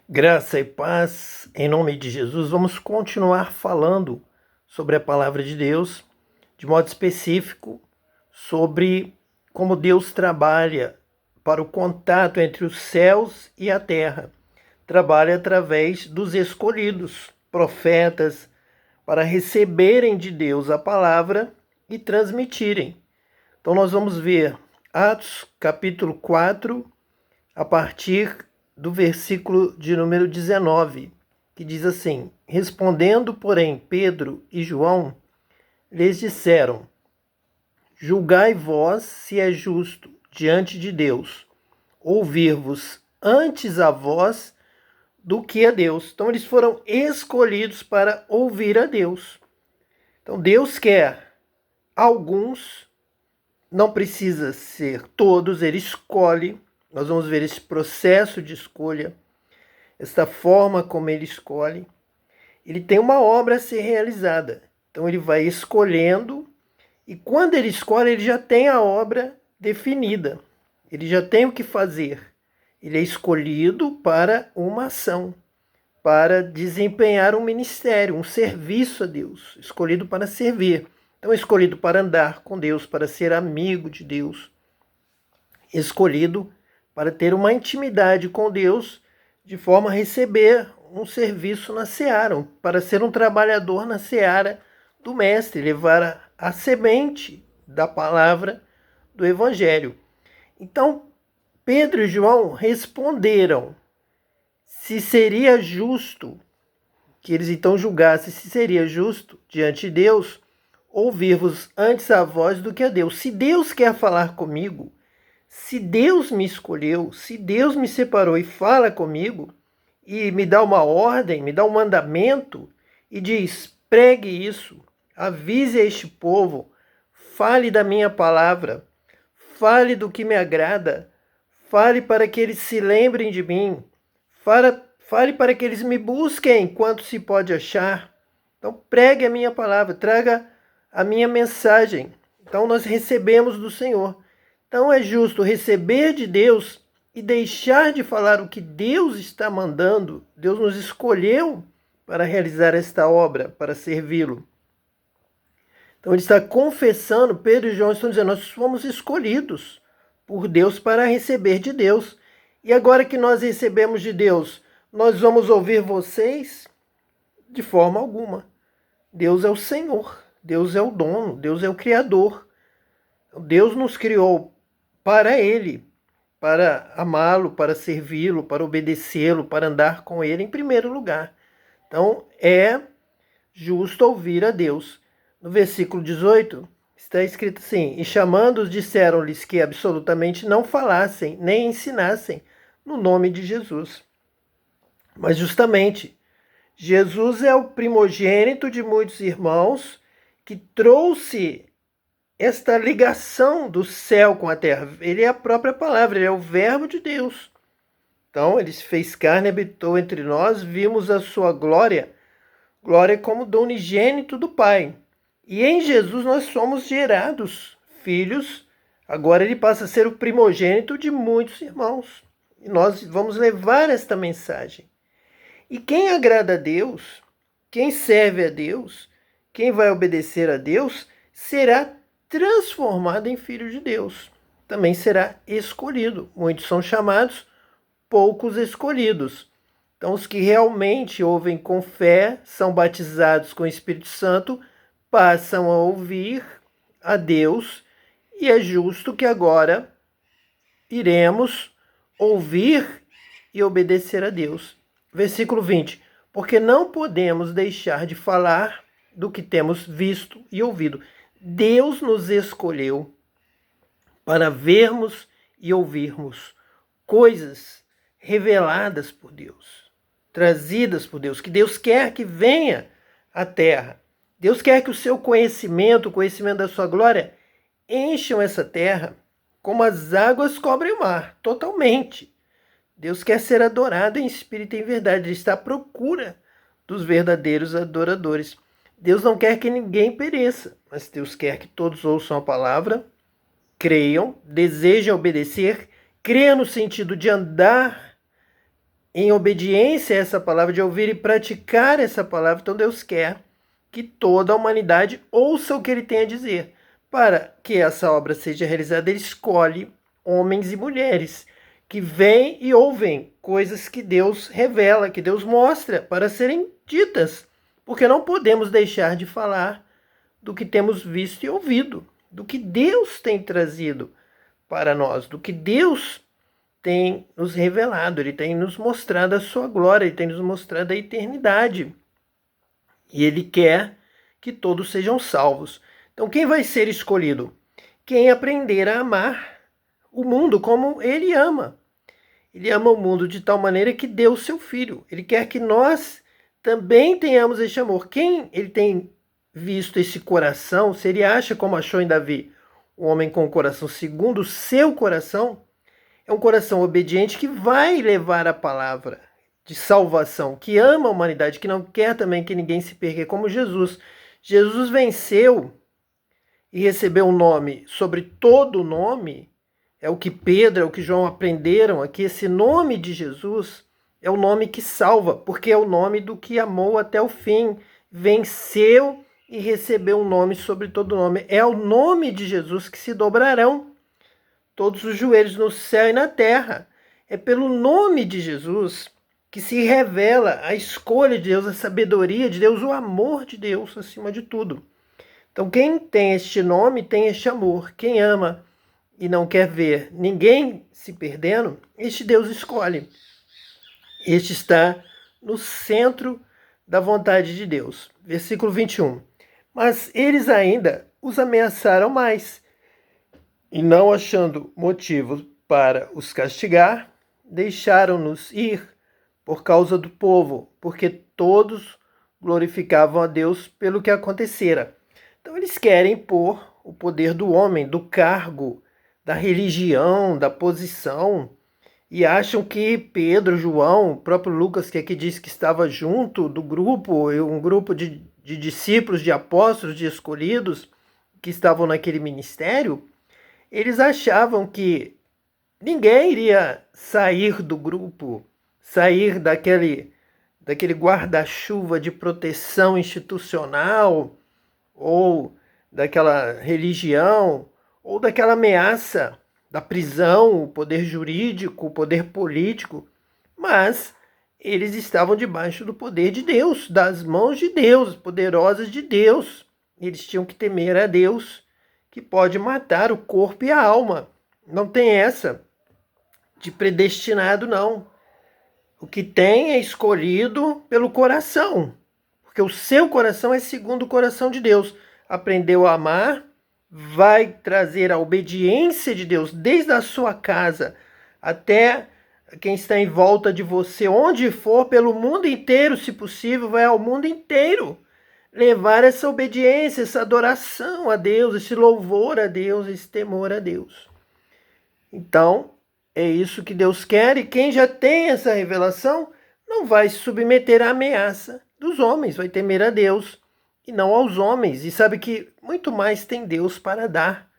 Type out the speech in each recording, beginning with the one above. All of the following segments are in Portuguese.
Graça e paz, em nome de Jesus. Vamos continuar falando sobre a palavra de Deus, de modo específico, sobre como Deus trabalha para o contato entre os céus e a terra. Trabalha através dos escolhidos, profetas, para receberem de Deus a palavra e transmitirem. Então nós vamos ver Atos capítulo 4, a partir do versículo de número 19, que diz assim: Respondendo, porém, Pedro e João, lhes disseram: Julgai vós se é justo diante de Deus ouvir-vos antes a vós do que a Deus. Então eles foram escolhidos para ouvir a Deus. Então Deus quer alguns, não precisa ser todos, ele escolhe. Nós vamos ver esse processo de escolha, essa forma como ele escolhe. Ele tem uma obra a ser realizada. Então ele vai escolhendo, e quando ele escolhe, ele já tem a obra definida. Ele já tem o que fazer. Ele é escolhido para uma ação, para desempenhar um ministério, um serviço a Deus, escolhido para servir. Então, escolhido para andar com Deus, para ser amigo de Deus, escolhido para ter uma intimidade com Deus, de forma a receber um serviço na seara, para ser um trabalhador na seara do Mestre, levar a semente da palavra do Evangelho. Então, Pedro e João responderam se seria justo, que eles então julgassem se seria justo diante de Deus ouvir-vos antes a voz do que a Deus. Se Deus quer falar comigo, se Deus me escolheu, se Deus me separou e fala comigo, e me dá uma ordem, me dá um mandamento, e diz: pregue isso, avise a este povo, fale da minha palavra, fale do que me agrada, fale para que eles se lembrem de mim, fale para que eles me busquem enquanto se pode achar. Então pregue a minha palavra, traga a minha mensagem. Então nós recebemos do Senhor. Então é justo receber de Deus e deixar de falar o que Deus está mandando. Deus nos escolheu para realizar esta obra, para servi-lo. Então ele está confessando, Pedro e João estão dizendo: nós fomos escolhidos por Deus para receber de Deus. E agora que nós recebemos de Deus, nós vamos ouvir vocês? De forma alguma. Deus é o Senhor, Deus é o dono, Deus é o Criador. Deus nos criou para Ele, para amá-lo, para servi-lo, para obedecê-lo, para andar com Ele em primeiro lugar. Então é justo ouvir a Deus. No versículo 18 está escrito assim: E chamando-os disseram-lhes que absolutamente não falassem, nem ensinassem no nome de Jesus. Mas justamente, Jesus é o primogênito de muitos irmãos que trouxe esta ligação do céu com a terra. Ele é a própria palavra, ele é o verbo de Deus. Então, ele se fez carne, habitou entre nós, vimos a sua glória, glória como do unigênito do Pai. E em Jesus nós somos gerados filhos. Agora ele passa a ser o primogênito de muitos irmãos. E nós vamos levar esta mensagem. E quem agrada a Deus, quem serve a Deus, quem vai obedecer a Deus, será transformado em filho de Deus. Também será escolhido. Muitos são chamados, poucos escolhidos. Então, os que realmente ouvem com fé, são batizados com o Espírito Santo, passam a ouvir a Deus, e é justo que agora iremos ouvir e obedecer a Deus. Versículo 20. Porque não podemos deixar de falar do que temos visto e ouvido. Deus nos escolheu para vermos e ouvirmos coisas reveladas por Deus, trazidas por Deus, que Deus quer que venha à terra. Deus quer que o seu conhecimento, o conhecimento da sua glória, encham essa terra como as águas cobrem o mar, totalmente. Deus quer ser adorado em espírito e em verdade. Ele está à procura dos verdadeiros adoradores. Deus não quer que ninguém pereça, mas Deus quer que todos ouçam a palavra, creiam, desejem obedecer, creiam no sentido de andar em obediência a essa palavra, de ouvir e praticar essa palavra. Então Deus quer que toda a humanidade ouça o que ele tem a dizer. Para que essa obra seja realizada, ele escolhe homens e mulheres que veem e ouvem coisas que Deus revela, que Deus mostra, para serem ditas. Porque não podemos deixar de falar do que temos visto e ouvido, do que Deus tem trazido para nós, do que Deus tem nos revelado, ele tem nos mostrado a sua glória, ele tem nos mostrado a eternidade. E ele quer que todos sejam salvos. Então, quem vai ser escolhido? Quem aprender a amar o mundo como ele ama. Ele ama o mundo de tal maneira que deu o seu filho. Ele quer que nós também tenhamos este amor. Quem ele tem visto esse coração, se ele acha, como achou em Davi, um homem com o coração segundo o seu coração, é um coração obediente que vai levar a palavra de salvação, que ama a humanidade, que não quer também que ninguém se perca, como Jesus. Jesus venceu e recebeu um nome sobre todo nome. É o que Pedro, é o que João aprenderam aqui. Esse nome de Jesus é o nome que salva, porque é o nome do que amou até o fim, venceu e recebeu um nome sobre todo nome. É o nome de Jesus que se dobrarão todos os joelhos no céu e na terra. É pelo nome de Jesus que se revela a escolha de Deus, a sabedoria de Deus, o amor de Deus acima de tudo. Então, quem tem este nome tem este amor. Quem ama e não quer ver ninguém se perdendo, este Deus escolhe. Este está no centro da vontade de Deus. Versículo 21. Mas eles ainda os ameaçaram mais, e não achando motivo para os castigar, deixaram-nos ir por causa do povo, porque todos glorificavam a Deus pelo que acontecera. Então eles querem pôr o poder do homem, do cargo, da religião, da posição, e acham que Pedro, João, o próprio Lucas, que aqui diz que estava junto do grupo, um grupo de discípulos, de apóstolos, de escolhidos, que estavam naquele ministério, eles achavam que ninguém iria sair do grupo, sair daquele guarda-chuva de proteção institucional, ou daquela religião, ou daquela ameaça da prisão, o poder jurídico, o poder político, mas eles estavam debaixo do poder de Deus, das mãos de Deus, poderosas de Deus. Eles tinham que temer a Deus, que pode matar o corpo e a alma. Não tem essa de predestinado, não. O que tem é escolhido pelo coração, porque o seu coração é segundo o coração de Deus. Aprendeu a amar, vai trazer a obediência de Deus desde a sua casa até quem está em volta de você, onde for, pelo mundo inteiro, se possível, vai ao mundo inteiro levar essa obediência, essa adoração a Deus, esse louvor a Deus, esse temor a Deus. Então, é isso que Deus quer, e quem já tem essa revelação não vai se submeter à ameaça dos homens, vai temer a Deus e não aos homens. E sabe que muito mais tem Deus para dar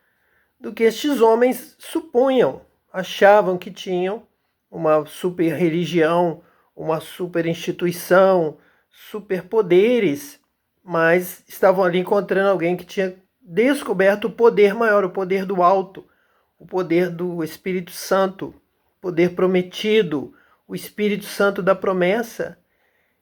do que estes homens supunham, achavam que tinham uma super religião, uma super instituição, superpoderes, mas estavam ali encontrando alguém que tinha descoberto o poder maior, o poder do alto, o poder do Espírito Santo, o poder prometido, o Espírito Santo da promessa.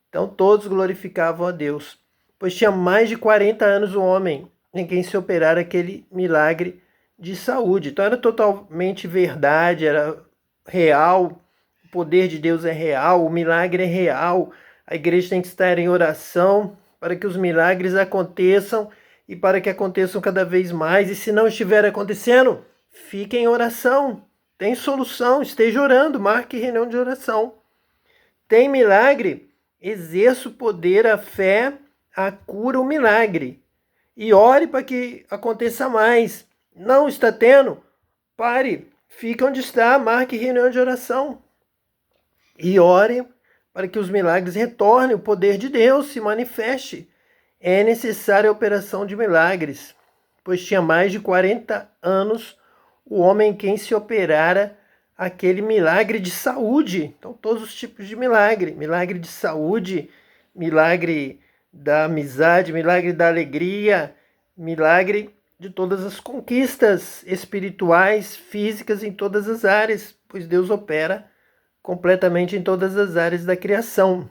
Então todos glorificavam a Deus, pois tinha mais de 40 anos o homem em quem se operara aquele milagre de saúde. Então era totalmente verdade, era real, o poder de Deus é real, o milagre é real. A igreja tem que estar em oração para que os milagres aconteçam e para que aconteçam cada vez mais. E se não estiver acontecendo, fique em oração. Tem solução, esteja orando, marque reunião de oração. Tem milagre, exerça o poder, a fé, a cura, o milagre. E ore para que aconteça mais. Não está tendo? Pare, fique onde está, marque reunião de oração. E ore para que os milagres retornem, o poder de Deus se manifeste. É necessária a operação de milagres, pois tinha mais de 40 anos o homem em quem se operara aquele milagre de saúde. Então, todos os tipos de milagre. Milagre de saúde, milagre da amizade, milagre da alegria, milagre de todas as conquistas espirituais, físicas, em todas as áreas, pois Deus opera completamente em todas as áreas da criação.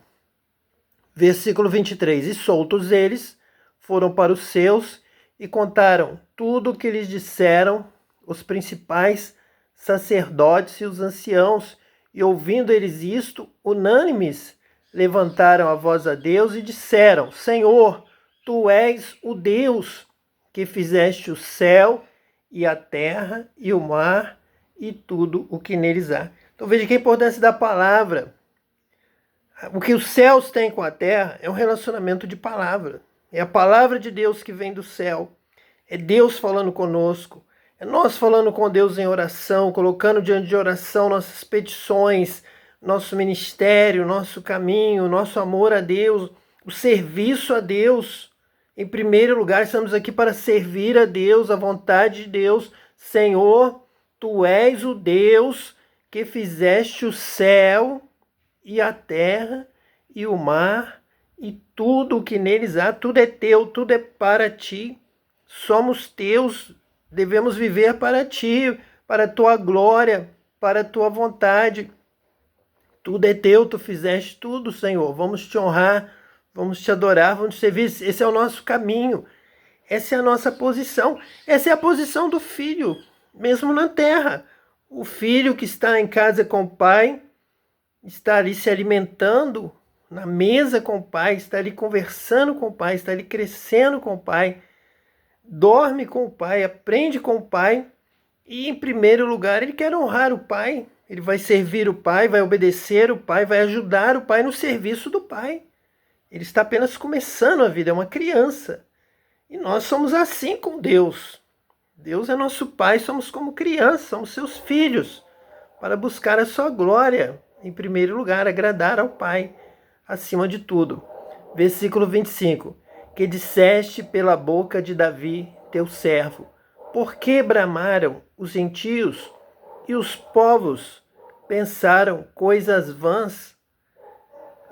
Versículo 23. E soltos eles, foram para os seus e contaram tudo o que lhes disseram os principais sacerdotes e os anciãos. E ouvindo eles isto, unânimes, levantaram a voz a Deus e disseram: Senhor, tu és o Deus que fizeste o céu e a terra e o mar e tudo o que neles há. Então veja que a importância da palavra. O que os céus têm com a terra é um relacionamento de palavra. É a palavra de Deus que vem do céu. É Deus falando conosco. É nós falando com Deus em oração, colocando diante de oração nossas petições, nosso ministério, nosso caminho, nosso amor a Deus, o serviço a Deus. Em primeiro lugar, estamos aqui para servir a Deus, a vontade de Deus. Senhor, tu és o Deus que fizeste o céu e a terra e o mar e tudo o que neles há. Tudo é teu, tudo é para ti. Somos teus, devemos viver para ti, para a tua glória, para a tua vontade. Tudo é teu, tu fizeste tudo, Senhor. Vamos te honrar, vamos te adorar, vamos te servir. Esse é o nosso caminho, essa é a nossa posição. Essa é a posição do filho, mesmo na terra. O filho que está em casa com o pai, está ali se alimentando na mesa com o pai, está ali conversando com o pai, está ali crescendo com o pai, dorme com o pai, aprende com o pai e, em primeiro lugar, ele quer honrar o pai. Ele vai servir o pai, vai obedecer o pai, vai ajudar o pai no serviço do pai. Ele está apenas começando a vida, é uma criança. E nós somos assim com Deus. Deus é nosso pai, somos como crianças, somos seus filhos, para buscar a sua glória. Em primeiro lugar, agradar ao Pai, acima de tudo. Versículo 25. Que disseste pela boca de Davi, teu servo: por que bramaram os gentios e os povos pensaram coisas vãs?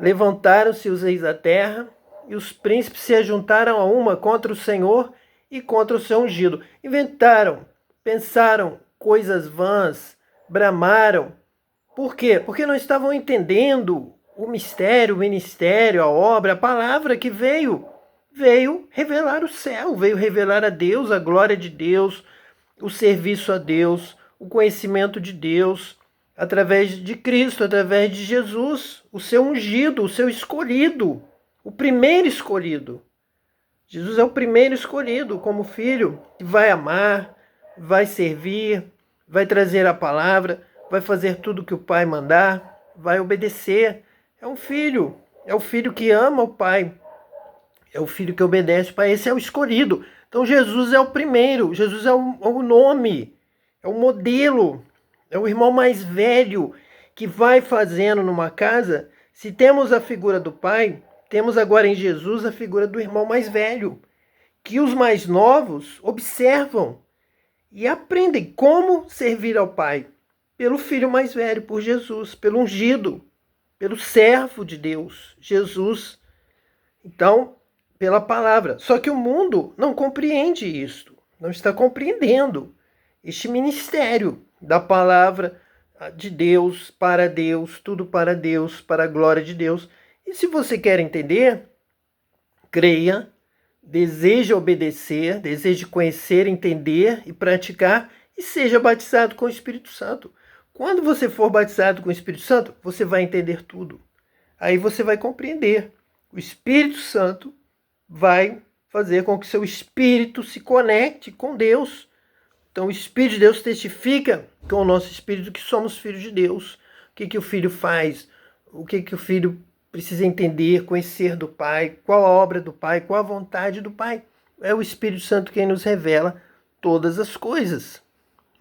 Levantaram-se os reis da terra e os príncipes se ajuntaram a uma contra o Senhor e contra o seu ungido. Inventaram, pensaram coisas vãs, bramaram. Por quê? Porque não estavam entendendo o mistério, o ministério, a obra, a palavra que veio revelar o céu, veio revelar a Deus, a glória de Deus, o serviço a Deus, o conhecimento de Deus, através de Cristo, através de Jesus, o seu ungido, o seu escolhido, o primeiro escolhido. Jesus é o primeiro escolhido como filho, que vai amar, vai servir, vai trazer a palavra, vai fazer tudo que o pai mandar, vai obedecer. É um filho, é o filho que ama o pai, é o filho que obedece o pai. Esse é o escolhido. Então Jesus é o primeiro, Jesus é o nome, é o modelo, é o irmão mais velho que vai fazendo numa casa. Se temos a figura do pai, temos agora em Jesus a figura do irmão mais velho, que os mais novos observam e aprendem como servir ao pai. Pelo filho mais velho, por Jesus, pelo ungido, pelo servo de Deus, Jesus. Então, pela palavra. Só que o mundo não compreende isto, não está compreendendo este ministério da palavra de Deus, tudo para a glória de Deus. E se você quer entender, creia, deseje obedecer, deseje conhecer, entender e praticar, e seja batizado com o Espírito Santo. Quando você for batizado com o Espírito Santo, você vai entender tudo. Aí você vai compreender. O Espírito Santo vai fazer com que seu espírito se conecte com Deus. Então o Espírito de Deus testifica com o nosso espírito que somos filhos de Deus. O que o filho faz? O que o filho precisa entender, conhecer do Pai? Qual a obra do Pai? Qual a vontade do Pai? É o Espírito Santo quem nos revela todas as coisas.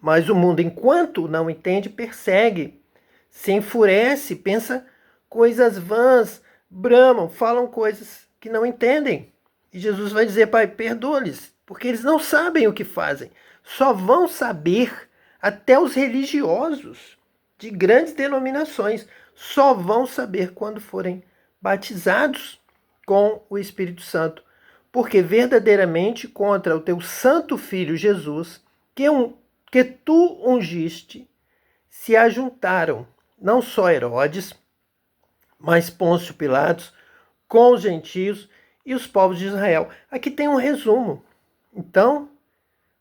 Mas o mundo, enquanto não entende, persegue, se enfurece, pensa coisas vãs, bramam, falam coisas que não entendem. E Jesus vai dizer: Pai, perdoa-lhes, porque eles não sabem o que fazem. Só vão saber até os religiosos. de grandes denominações só vão saber quando forem batizados com o Espírito Santo, porque verdadeiramente contra o teu santo Filho Jesus, que tu ungiste, se ajuntaram não só Herodes, mas Pôncio Pilatos, com os gentios e os povos de Israel. Aqui tem um resumo. Então,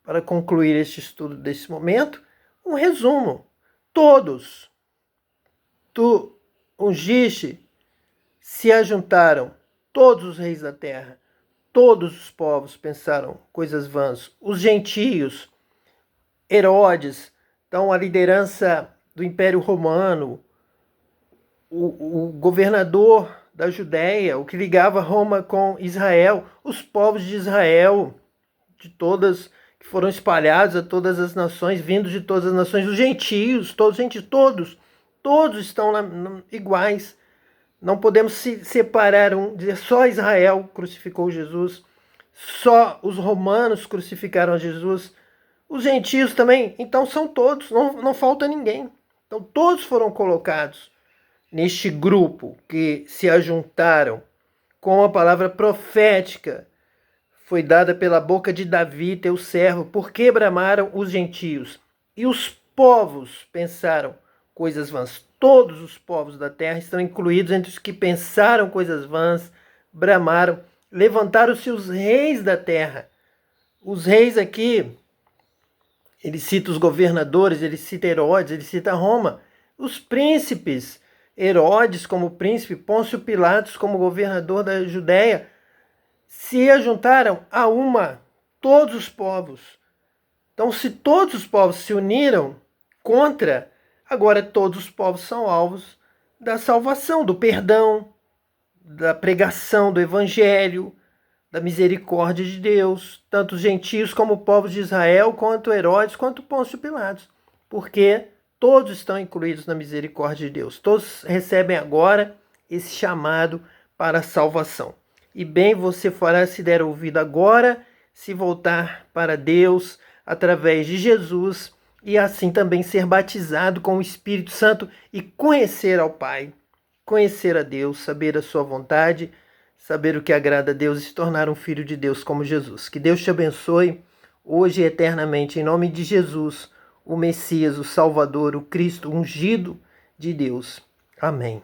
para concluir este estudo desse momento, um resumo. Todos, tu ungiste, se ajuntaram todos os reis da terra, todos os povos pensaram coisas vãs, os gentios, Herodes, então a liderança do Império Romano, o governador da Judéia, o que ligava Roma com Israel, os povos de Israel, de todas que foram espalhados a todas as nações, vindos de todas as nações, os gentios, todos estão iguais. Não podemos se separar, dizer só Israel crucificou Jesus, só os romanos crucificaram Jesus, os gentios também, então são todos, não falta ninguém. Então todos foram colocados neste grupo que se ajuntaram com a palavra profética foi dada pela boca de Davi, teu servo, porque bramaram os gentios. E os povos pensaram coisas vãs. Todos os povos da terra estão incluídos entre os que pensaram coisas vãs, bramaram, levantaram-se os reis da terra. Os reis aqui, ele cita os governadores, ele cita Herodes, ele cita Roma. Os príncipes, Herodes como príncipe, Pôncio Pilatos como governador da Judéia, se ajuntaram a todos os povos. Então, se todos os povos se uniram contra, agora todos os povos são alvos da salvação, do perdão, da pregação do evangelho, da misericórdia de Deus, tanto os gentios como povos de Israel, quanto Herodes, quanto Pôncio Pilatos, porque todos estão incluídos na misericórdia de Deus. Todos recebem agora esse chamado para a salvação. E bem você fará se der ouvido agora, se voltar para Deus através de Jesus e assim também ser batizado com o Espírito Santo e conhecer ao Pai, conhecer a Deus, saber a sua vontade, saber o que agrada a Deus e se tornar um filho de Deus como Jesus. Que Deus te abençoe hoje e eternamente, em nome de Jesus, o Messias, o Salvador, o Cristo ungido de Deus. Amém.